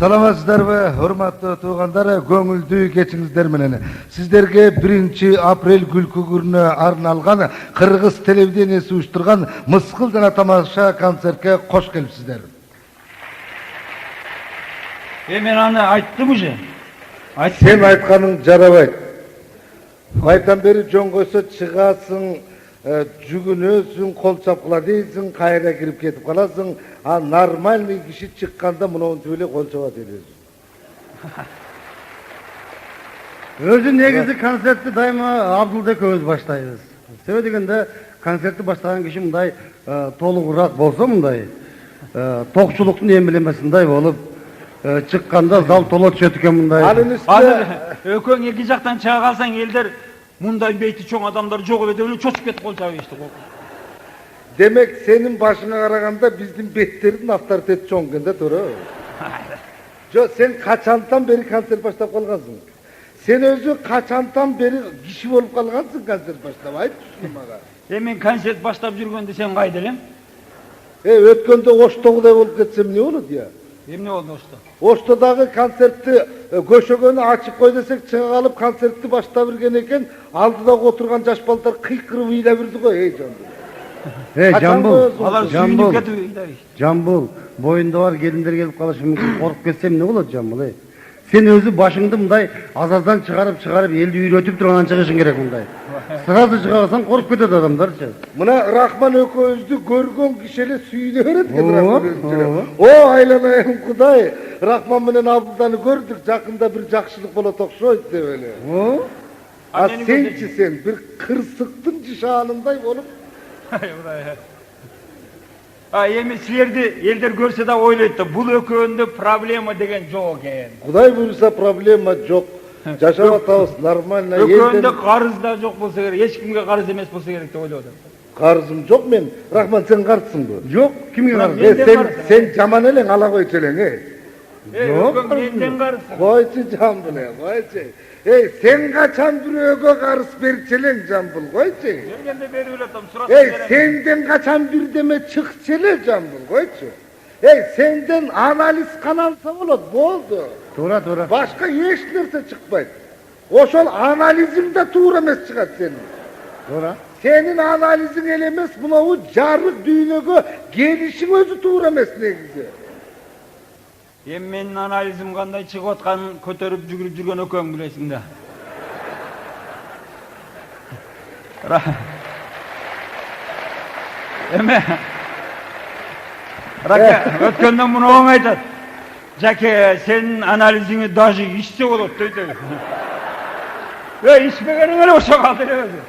Саламатсыздарбы, урматтуу туугандар, көңүлдүү кечиңиздер менен. Сиздерге 1 апрель күлкү күнүнө арналган Кыргыз телевидениеси уюштурган Мыскыл жана тамаша концертке кош келипсиздер. Мен аны айттым уже. Сен айтканың жарабайт. Кайтан бери жөн койсо чыгасың, жүгүнөсүң, кол чапкыла дейсиң, кайра кирип кетип каласың. А нормальный киши чыкканда мынтип эле кол чабат эле. Өзү негизи концертти дайыма Абдулбек өзү баштайбыз. Себеби дегенде концертти баштаган киши мындай толугураак болсо, мындай токчулуктун эмилемесиндай болуп чыкканда зал толо түшөт экен мындай. Азыр өкөң эки жактан чыга калсаң элдер мындай бейти чоң адамдар жок деп эле чочуп кетип кол чабып ишти. Demek senin başına karaganda bizim betlerin avtoriteti çoğun da doğru. Jo, sen kaçandan beri kanser başlayıp kalgansın. Sen özü kaçandan beri kişi olup kalgansın kanser başlayıp. Ayıp düşünün bana. Men konser başlap жүргөндө sen kaydı elem? Ötkönde Oşto'da olup getsem ne olur ya? Ne oldu Oşto? Oşto'dagı konsertti köşөгөнү açıp koy desek çığa kalıp konsertti başlap birgen eken aldıda oturgan jaş balдар kıykırıp ыйлап birdi koy. Hey canım. Жамбыл, бойунда бар келиндер келип калышы мүмкүн, коруп кетсем эмне болот Жамбыл? Сен өзү башыңды мындай азаздан чыгарып элди үйрөтүп тургандан чыгышың керек мындай. Сразу чыга калсаң коруп кетет адамдарчы. Мына Рахман экөөбүздү көргөн киши эле сүйүнө берет экен Рахман. О, айланайым Кудай, Рахман менен Абдулданы көрдүк, жакында бир жакшылык болот окшойт деп эле. А сенчи сен бир кырсыктын жишаанындай болуп Эми силерди элдер көрсө да ойлойт да, бул экөөндө проблема деген жок экен. Кудай буюрса проблема жок. Жашап атабыз нормально. Экөөндө карыз да жок болсо керек, эч кимге карыз эмес болсо керек деп ойлоп атам. Карызым жок мен. Рахман сен карызсыңбы? Жок, кимге карыз? Сен жаман элең, ала койчу элең, Жок, менден карызсың. Койчу Жамбыл, койчу. Sen kaçan büröөгө karız berчи элең Жамбыл, койчу. Бергенде берип эле атам, сурат. Senden kaçan bir deme çıkçı эле Жамбыл, койчу. Senden analiz kanalsa bolot, boldu. Тура. Başka hiç nerse çıkmayt. Oşol analizim de tuğra emes çıkat senin. Тура. Senin analizin elemez, buna o jarık düğünögö gelişin özü tuğra emes negizi. Менин анализим кандай чыгып атканын көтөрүп жүгүрүп жүргөн экөөң билесиң да. Раке, өткөндөн муну оң айтат. Жаке, сенин анализиңи даже ичсе болот дейт. Ичпегениң эле ошо калды эле өзү.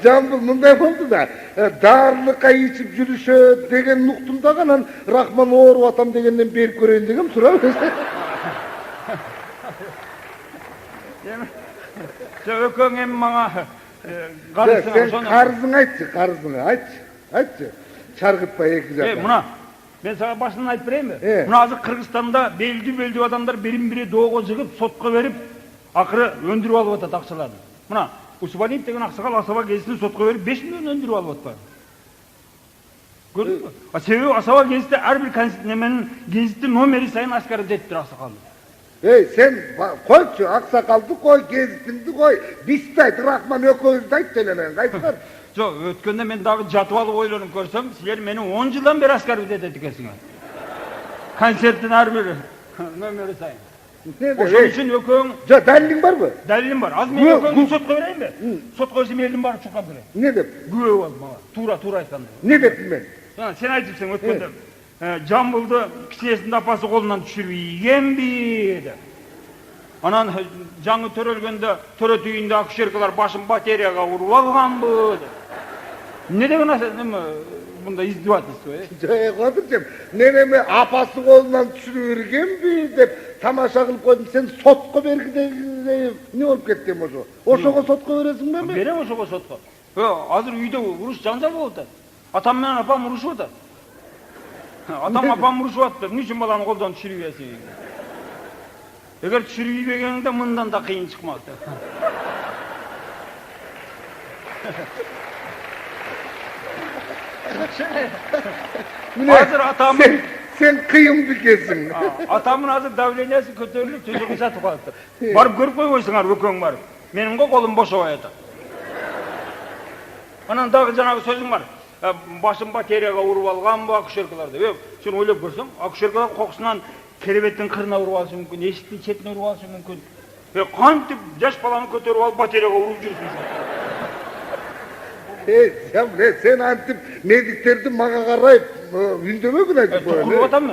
Жамбыл мындай болду да, даарылыкка ичип жүрүшөт деген уктумда анан Рахман ооруп атам дегенден берип көрөйүн дегем, сурабы? Өкөң эми мага Sen karızını айтчы. Çargıtпай эки жактан. Мына, мен сага башынан айтып берейинби? Мына азыр Кыргызстанда белдүү адамдар бирин-бири доого жыгып, сотко берип, акыры өндүрүп алып атат акчаларды. Мына Усманов деген аксакал Асаба кезисин сотко берип 5 миллион өндүрүп алып атпайбы? Көрдүңбү? Себеби Асаба кезисте ар бир неменин гезиттин номери сайын аскарып жетиптир аксакалды. Sen koyçu, aksakaldı koy, gezitindi koy. Bisti ayt, Rahman öközündü ayt delenen, kayıtlar. Жоқ, өткенде мен дагы жатып алып ойлонуп көрсөм, силер мени 10 жылдан бери аскарып жетет экенсиңер. Концерттин ар бир номери сайын. Ошон үчүн өкөң... Жо, далилиң барбы? Далилим бар. Азыр мен өкөңдү сотко берейинби? Сотко берсем элдин баары чукап берет. Не деп? Күбө болуп мага. Туура айтканда. Не дептим мен? Сен айтыпсың өткөндө. Жамбылды кичинесинин апасы колунан түшүрүп ийгенби деп. Анан жаңы төрөлгөндө төрө түйүндө акушеркалар башын батареяга уруп алганбы деп. Не деген мындай издевательство, Жок, ненеме апасы колунан түшүрүп бергенби деп тамаша кылып койдум. Сен сотко бергиде не болуп кетти ошо? Ошого сотко бересиңби эми? Берем ошого сотко. Азыр үйдө уруш жанжал болуп атат. Атам менен апам урушуп атат. Атам апам урушуп атты. Эмне үчүн баланы колдон түшүрүп ийбесиң? Эгер түшүрүп ийбегениңде мындан да кыйын чыкмак. Азыр атамын sen kıyım bikesin. Atamın azı davleniyesi kötörülüp tüzüğü satıp kalıptır. Barıp görüp koyuyorsunlar ökön barıp. Benim de kolum boş oyata. Anan dağı janağı sözüm var. Başım bateriyaga urup algan bu akışırkılarda. Sen oylap görsün, akışırkılar kokusundan kerebetin kırına urup alışı mümkün, eşiktin çetine urup alışı mümkün. Kantip yaş balanı kötörüp alıp bateriyaga urup жүрсүң. Sen antip mediklerdi mağa karayıp ündeme güne gibi. Tukurub atam mı?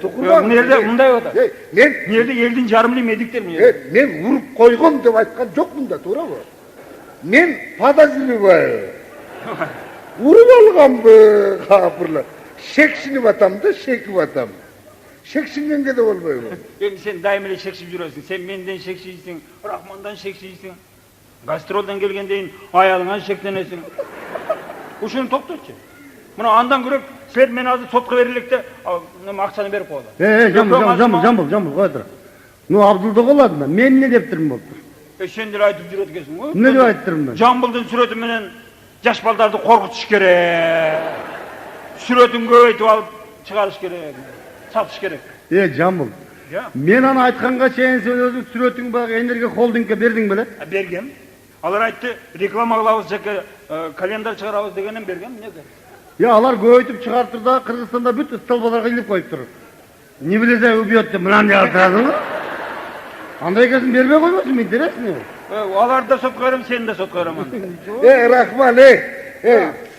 Tukurub. Nerede mınday atam? Men Nerede eldin jarımlı medikler mi? men vurup koygon dep aytkan jok munda, to'g'ri bu? Men podozrеваю. Vurup algan bu kapırlar. Şekşinip atamda, şekip atam. Şekşingenge de olmayı bu. Sen daim ele şekşip жүрөсүң. Sen menden şekşiysin, Rahmandan şekşiysin. Gastroldan gelgendeyin ayağından şeklenesin. Uşunu toptatçı. Buna andan görüp, sizler meni azı sotqa verilikte akçаны berip koydu. Жамбыл, koy dur. Nu Abdulda oladın da, men ne deptirim boldur? Sen de aytıp жүрөт экенсиң го? Ne dep ayttirim ben? Жамбылдын сүрөтү менен жаш балдарды коркутуш керек. Сүрөтүн көбөйтүп алып чыгарыш керек. Сатыш керек. Жамбыл. Men ana aytkanга чейин sen özüň сүрөтүң bagı Энерге холдингке берdiň беле? Бергем. Алар айтты, реклама кылабыз жеке календарь чыгарабыз дегенен бергем. Алар көбөйтүп чыгарттыр да Кыргызстанда бүт столбаларга илип коюптур. Не билесе убьет деп мынан деп атасың. Андай кесин бербей койбосун, интересно. Алар да сотко берем, сен де сотко берем. Рахман,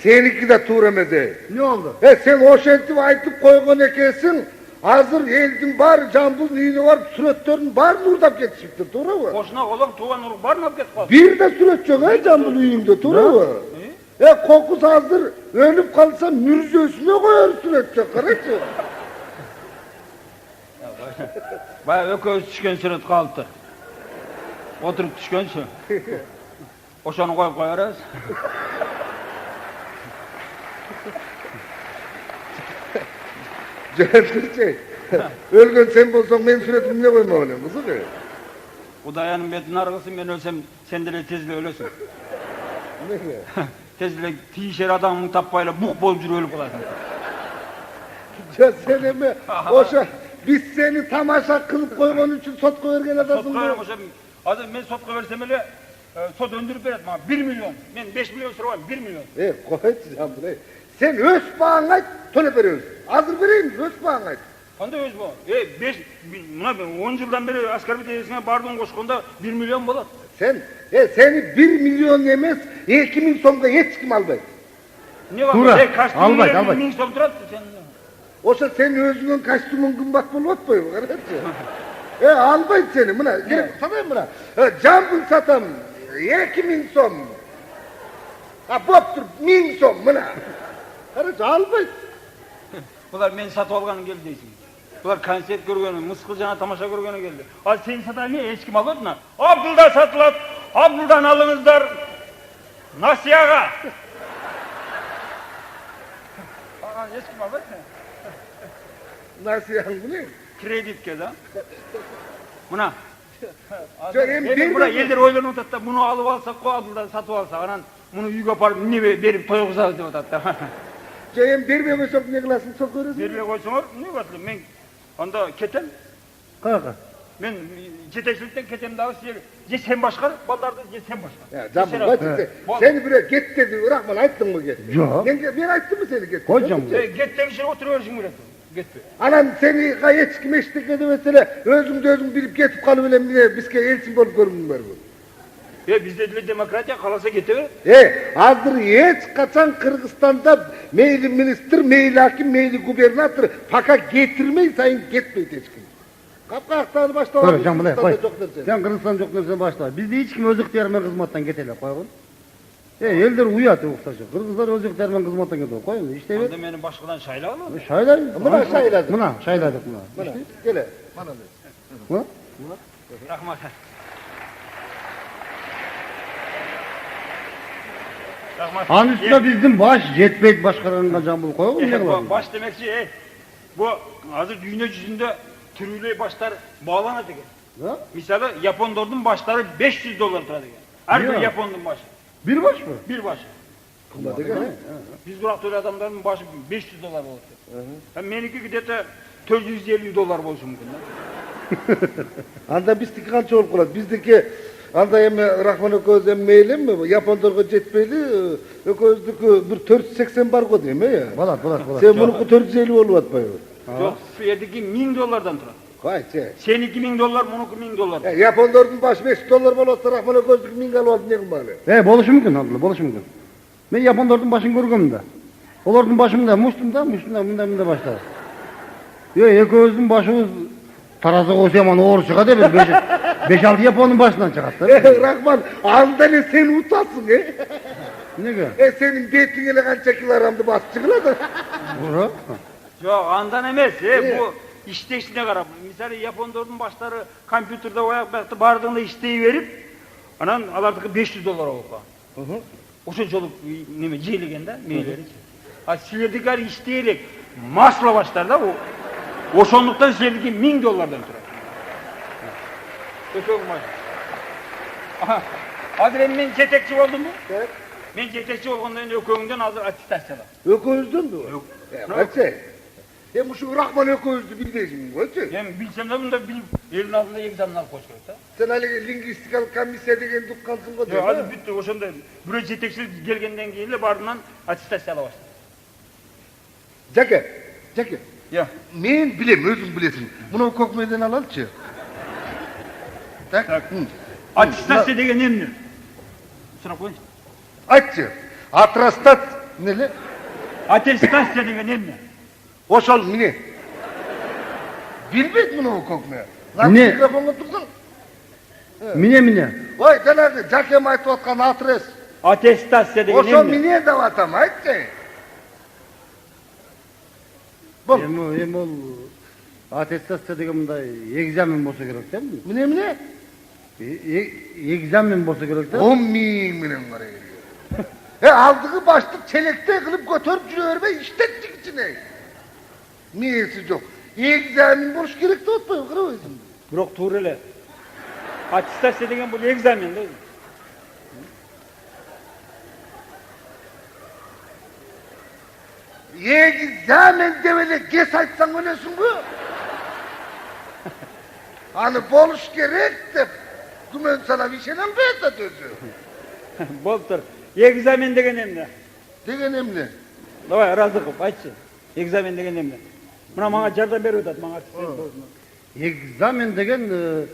seniki de tуура эмес. Ne oldu? Sen ошентип айтып койгон экенсиң. Азыр элдин баары Жамбылдын үйүнө барып сүрөттөрүн баарын урдап кетишипти, туурабы? Кошуна колоң тууган урук баарын алып кетип калды. Бир да сүрөт жок, Жамбыл үйүндө, туурабы? Кокус азыр өлүп калса мүрзөсүнө коер сүрөт жок, карачы. Баягы экөөбүз түшкөн сүрөт калыпты. Отуруп түшкөнчү. Ошону коюп коербиз. Жөнөтүрчү. Өлгөн сен болсоң мен сүрөтүмдү эмне коймок элем, кызык. Кудайанын бетин аргысы, мен өлсөм, сен деле тез эле өлөсүң. Эмнеге? Тез эле тийишер адамыңды таппай эле бук болуп жүрүп өлүп каласың. Sen эме ошо биз сени тамаша кылып койгон үчүн сотко берген адамсың. Сотко берем, ошо азыр мен сотко берсем эле сот өндүрүп берет мага 1 миллион. Мен 5 миллион сурабайм, 1 миллион. Койчу Жамбыл. Sen өз бааңды айт, төлөп беребиз. Азыр берейин, өз бааңды айт. Кандай өз баа? 5 мына 10 жылдан бери аскарбек эсиңе бардың кошкондо 1 миллион болот. Сени 1 миллион эмес, 2000 сомго эч ким албайт. Не бар? Албайт. 1000 сом турат сен. Ошо сен өзүңүн костюмуң кымбат болуп атпайбы, карачы. Албайт сени, мына, керек сатайм мына. Жамбыл сатам, 2000 сом. Боптур 1000 сом, мына. Карачы, албайт. Булар мен сатып алганын келди дейсиң. Булар концерт көргөнү, мыскыл жана тамаша көргөнү келди. Ал сен сатам эч ким албайт мына. Абдулда сатылат. Абдулдан алыңыздар. Насияга. Эч ким албайт. Насияң буне? Кредитке да. Мына. Эми бура элдер ойлонуп атат да, муну алып алсак го, Абдулдан сатып алсак, анан муну үйгө апарып эмне берип тойгузабыз деп атат да. Эми бербей койсок эмне кыласың, сот көрөсүң? Бербей койсоңор, эмне болот эле? Мен анда кетем. Каяка? Мен жетекчиликтен кетем дагы, же сен башкар, балдарды же сен башкар. Жамбыл, айтты. Сени бирөө кет деди, Рахман айттыңбы кет? Жок. Мен айттымбы сени кет? Кой Жамбыл. Кет дегишине отура беришиң керек. Кетпе. Анан сени эч ким эчтеке дебесе эле, өзүң билип кетип калып эле эмне бизге элчин болуп көрүңүң барбы? Бизде деле демократия, кааласа кете берет. Азыр эч качан Кыргызстанда мейли министр, мейли аким, мейли губернатор пока кетирмей сайын кетпейт эч ким. Капкактарды баштап Жамбыл, кой. Сен Кыргызстан жок нерсе баштабай. Бизде эч ким өз ыктыяры менен кызматтан кете эле койгон. Элдер уят укташы. Кыргыздар өз ыктыяры менен кызматтан кетип кой. Иштей бер. Анда мени башкадан шайлабы? Шайлайбыз. Мына шайладык. Мына шайладык мына. Мына, келе. Мана. Мына? Рахмат. Рахмат. Анын үстүнө биздин баш жетпейт башкарганга Жамбыл койгон. Баш демекчи, бу азыр дүйнө жүзүндө түрүлүү баштар бааланат экен. Мисалы, япондордун баштары $500 турат экен. Ар бир япондун башы. Бир башпы? Бир баш. Кымбат экен. Биз бурактуу адамдардын башы $500 болот. Меники где-то $450 bolsun mümkün. Anda bizdiki kança olup kalat? Bizdiki anda eme Rahman öközden meylim mi? Japondorga jetmeyli, öközdükü bir 480 bar go deme ya. Bolat. Sen bunu 450 olup atpayı. Yok, şu yerdeki $1000'dan turar. Kay sen. Seniki $1000, munuki $1000. Japondorun başı $5 bolotsa Rahman öközdükü 1000 alıp alıp ne kılmalı? Boluşu mümkün abla, boluşu mümkün. Men Japonlardan başın görgüm da. Olardan başımda, muştunda başlar. Yo, eközün başımız tarazı koysaman oğru çıkadı, 5-6 Japonun başından çıkarttı. Rahman, anda ne sen utasın he? Ne ki? Senin betine kança kiloramdı bas çıkıladı. Bura? Yok, andan emes, bu işteşine karab. Misali Japondorun başları kompüterde oyak bardığında işteyi verip, anan alardıkı $500 olpa. Oşunçoluk neme jeyligende meyleri. Ha silerdikiler işteylik masla başlar da o. Oşonluktan silerdiği $1000'dan turar. Ökök maç. Aha. Hazır men jetekçi oldum mu? Evet. Men jetekçi olgandan ököğünden hazır attestatsiyalar. Öközdün mü? Yok. Kaçay? Hem şu Rahman öközdü bilmeysin mi? Kaçay? Hem bilsem de bunda bilip elin altında egzamin alıp koşuyor da. Sen hali lingvistikal komissiya degen dukkansın go Yok, hadi bitti oşonda. Buraya jetekçilik gelgenden keyin bardından attestatsiyala başladı. Jake. Ya. Men bilem, özüm bilesin. Bunu kokmeden alalçı. Tak. Attestasiya degen emne? Sıra koyun. Aççı. Atrastat neli? Attestasiya degen emne? Oşol mine. Bilmez bunu kokmaya. Ne? Mikrofonu tutun. Mine. Oy, danağı Jake'm aytып atkan atres. Attestasiya degen Oşol emne? mine de vatam aytçı. Bol. Hem ol atestasiya деген мындай экзамен болсо керек да эмне? Mine? Экзамен болсо керек да. 10 min minen var aldığı başlık çelekte kılıp götürüp jürebermey iştettik içine. Miyesi yok. Egzamin boluş керек de otpayım kırabeysin. Бирок туура эле. Аттестация деген бул экзамен да. Egzamin devele ges aytsan önesin bu. Hani boluş gerek de dümen sana bir şey almayın da dözü. Болуптур. Экзамен деген эмне? Degen emne. Давай Разыков айтчы. Экзамен деген эмне? Мына мага жардам берип атат, мага Экзамен деген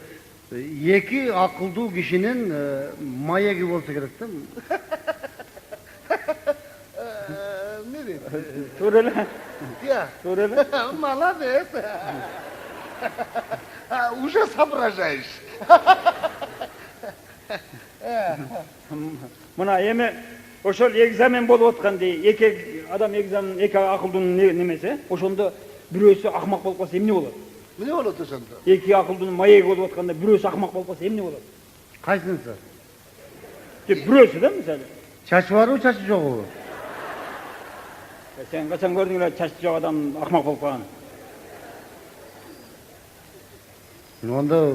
эки акылдуу кишинин маеги болсо керек да. Ne diyeyim? туура эле. Ya. Туура эле. Молодец. Уже соображаешь. Мына эми ошол экзамен болуп атканда эки адам экзамен эки акылдуунун немеси, ошондо бирөөсү акмак болуп калса эмне болот? Ne olur sende? Эки акылдуунун маеги болуп атканда бирөөсү акмак болуп калса эмне болот? Кайсынысы? Деп бирөөсү да мисалы. Чачы барбы, чачы жокпу? Сен качан көрдүң эле чачы жок адам акмак болуп калган? Онда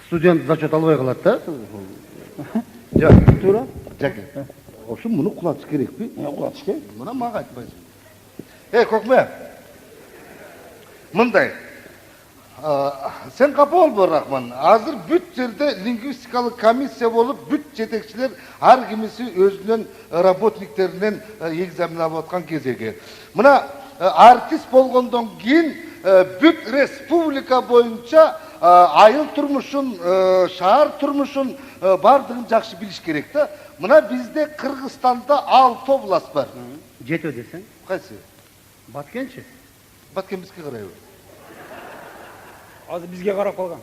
студент зачет албай калат да. Ya. Туура? Jake. Olsun bunu kulağıç gerek mi? Кулатыш керек. Buna mağa aytmayız. Kokma. Mınday. Sen kapı ol bu Rahman. Hazır büt yerde lingvistikalık komissiya olup büt jetekçiler her kimisi özünün robotniklerinden egzamin alıp atkan gezege. Mına artist bolgondan keyin büt respublika boyunca ayıl turmuşun, şahar turmuşun bardığın jakşı biliş gerek da. Mına bizde Kırgızstanda 6 oblast var. Жетөө десең? Kaysi? Баткенчи? Batken bizge karayı. Азыр бизге карап калган.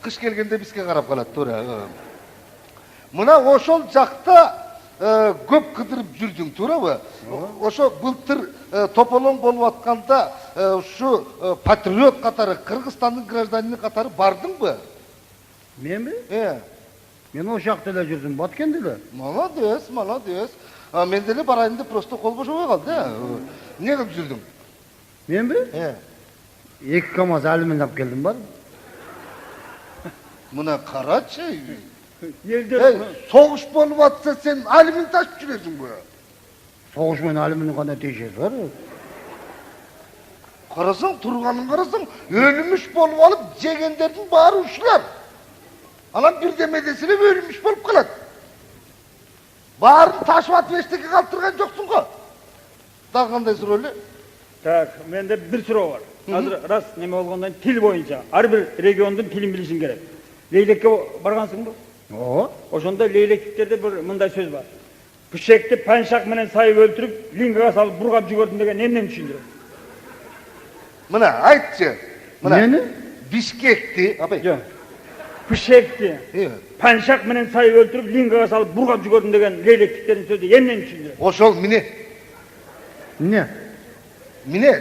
Kış gelgende bizge karap kalat to'ra. Mına oşol jakta köp kıdırıp жүрдүң, to'rabı? Oşo былтыр тополоң болуп атканда şu patriot katары, Kırgızstandын гражданины katары bardың mı? Менби? Мен ошол жакта эле жүрдүм, Баткенде эле. Молодец. Мен деле барайын деп просто кол бошобой калды. Не кылып жүрдүң? Менби? Эки КамАЗ алюмин алып келдим бар. Mına karaçı. Элдер Soğuş bolup atsa sen alümin taşıp жүрөсүң bu. Согуш менен алюминдин кандай тиешеси бар? Қарасаң, тұрғанын қарасаң, өліміш болып алып, жегендердің бары ушылар. Анан бірдеме десілеп өліміш болып қалады. Барын ташып атып ештеке қалып жоқсың ғой. Дағы қандай сұраулы? Так, менде бір сұрау бар. Азыр рас неме болғандан тіл бойынша әрбір региондың тілін білишин керек. Лейлекке барғансың ба? Ошонда лейлектиктерде бір мындай сөз бар. Пүшекті паншақ менен сайып өлтіріп, лингаға салып бұрғап жүгөрдүм деген немнен түшүндүрөт? Мына айтшы. Нені? Бишкекти, абай. Жоқ. Пүшекті паншақ менен сайып өлтіріп, лингаға салып бұрғап жүгөрдүм деген лейлектиктердин сөзү эмнени түшүндүрөт? Ошол міне. Не? Міне.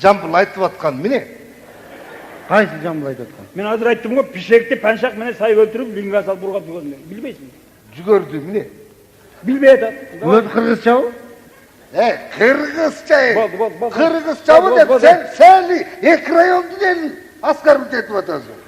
Жамбыл айтып атқан міне. Қайсы жамбыл айтып жатқан? Мен азыр айттым ғой, пүшекті паншақ менен сайып өлтіріп, лингаға салып бұрғап жүгөрдүм деген. Билбейсиң? Жүгөрдү міне. Билбей атат. Өзі қырғызша ол? Кыргызча. Болды. Кыргызча деп сен эки райондун элин аскарбыт етіп атасың.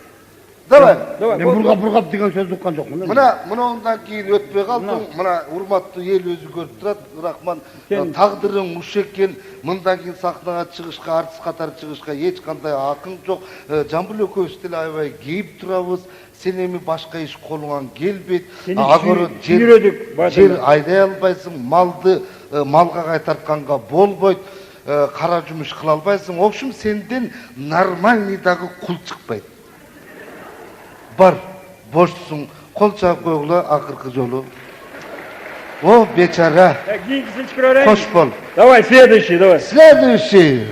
Давай. Мен бұрғап деген сөз ұққан жоқпын. Мынаудан кейін өтпей қалдың. Мына урматтуу ел өзі көріп тұрады. Рахман, тағдырың уш екен. Мындан кейін сахнаға чыгышка, артист катары чыгышка эч кандай акың жок. Жамбыл экөөбүз деле аябай кейип турабыз. Сен эми башка иш колуңан келбейт. Жер айдай албайсың, малды малга кайтартканга болбойт. Кара жумуш кыла албайсың. В общем, сенден нормальный дагы кул чыкпайт. Бар, бошсуң, кол чаап койгула акыркы жолу. О, бечара. Кийинкисин чыгара берейин. Кош бол. Давай, следующий, давай. Следующий.